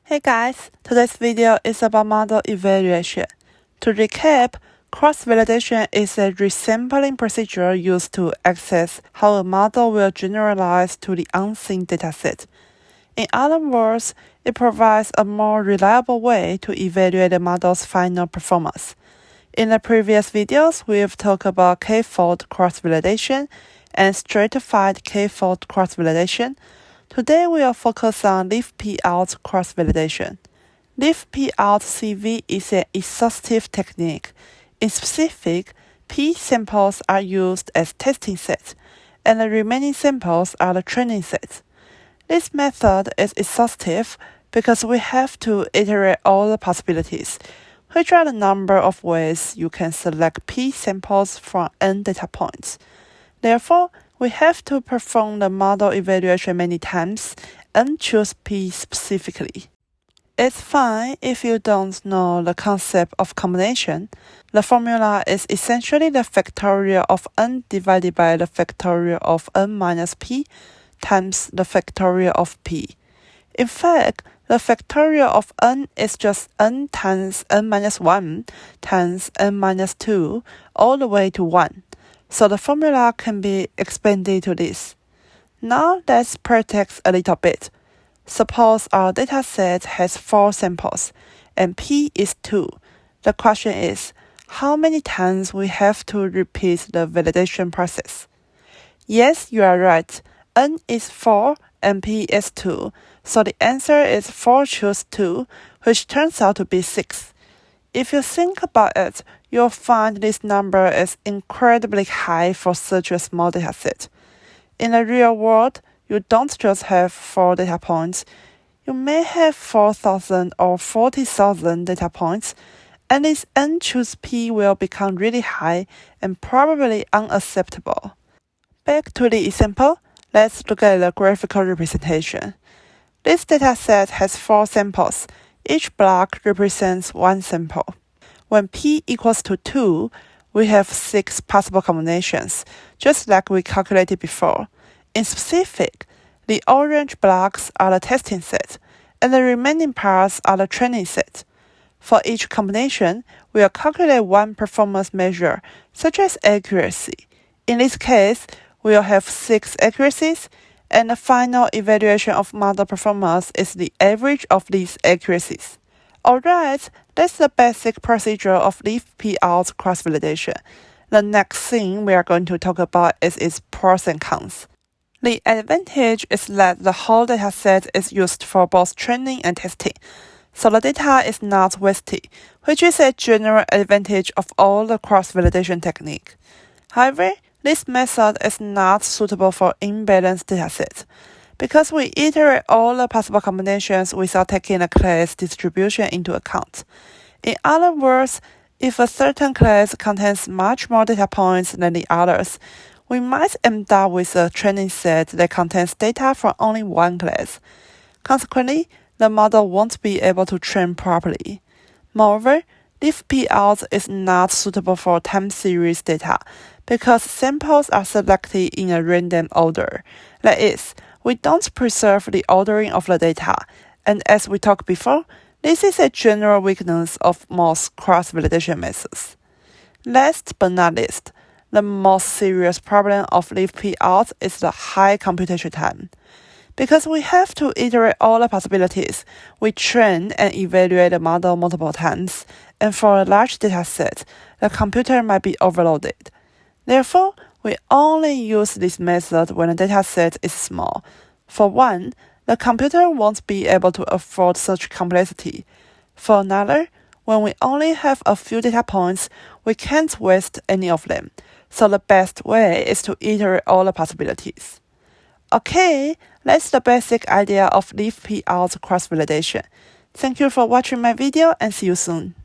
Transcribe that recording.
Hey guys, today's video is about model evaluation. To recap, cross-validation is a resampling procedure used to assess how a model will generalize to the unseen dataset. In other words, it provides a more reliable way to evaluate a model's final performance. In the previous videos, we've talked about k-fold cross-validation and stratified k-fold cross-validation. Today we will focus on leaf P-out cross-validation. Leaf P-out CV is an exhaustive technique. In specific, P samples are used as testing sets, and the remaining samples are the training sets. This method is exhaustive because we have to iterate all the possibilities, which are the number of ways you can select P samples from n data points. Therefore, we have to perform the model evaluation many times and choose P specifically. It's fine if you don't know the concept of combination. The formula is essentially the factorial of n divided by the factorial of n minus p times the factorial of p. In fact, the factorial of n is just n times n minus 1 times n minus 2 all the way to 1. So the formula can be expanded to this. Now let's practice a little bit. Suppose our dataset has 4 samples and P is 2. The question is, how many times we have to repeat the validation process? Yes, you are right. N is 4 and P is 2. So the answer is 4 choose 2, which turns out to be 6. If you think about it, you'll find this number is incredibly high for such a small dataset. In the real world, you don't just have 4 data points. You may have 4,000 or 40,000 data points, and this n choose p will become really high and probably unacceptable. Back to the example, let's look at the graphical representation. This dataset has 4 samples. Each block represents 1 sample. When p equals to 2, we have 6 possible combinations, just like we calculated before. In specific, the orange blocks are the testing set, and the remaining parts are the training set. For each combination, we'll calculate one performance measure, such as accuracy. In this case, we'll have 6 accuracies, and the final evaluation of model performance is the average of these accuracies. Alright, that's the basic procedure of leaf P-out cross-validation. The next thing we are going to talk about is its pros and cons. The advantage is that the whole dataset is used for both training and testing, so the data is not wasted, which is a general advantage of all the cross-validation technique. However, this method is not suitable for imbalanced datasets, because we iterate all the possible combinations without taking the class distribution into account. In other words, if a certain class contains much more data points than the others, we might end up with a training set that contains data from only one class. Consequently, the model won't be able to train properly. Moreover, leaf P-out is not suitable for time series data because samples are selected in a random order. That is, we don't preserve the ordering of the data, and as we talked before, this is a general weakness of most cross-validation methods. Last but not least, the most serious problem of leaf P-out is the high computation time. Because we have to iterate all the possibilities, we train and evaluate the model multiple times, and for a large dataset, the computer might be overloaded. Therefore, we only use this method when the dataset is small. For one, the computer won't be able to afford such complexity. For another, when we only have a few data points, we can't waste any of them. So the best way is to iterate all the possibilities. Okay, that's the basic idea of leaf P-out cross-validation. Thank you for watching my video and see you soon.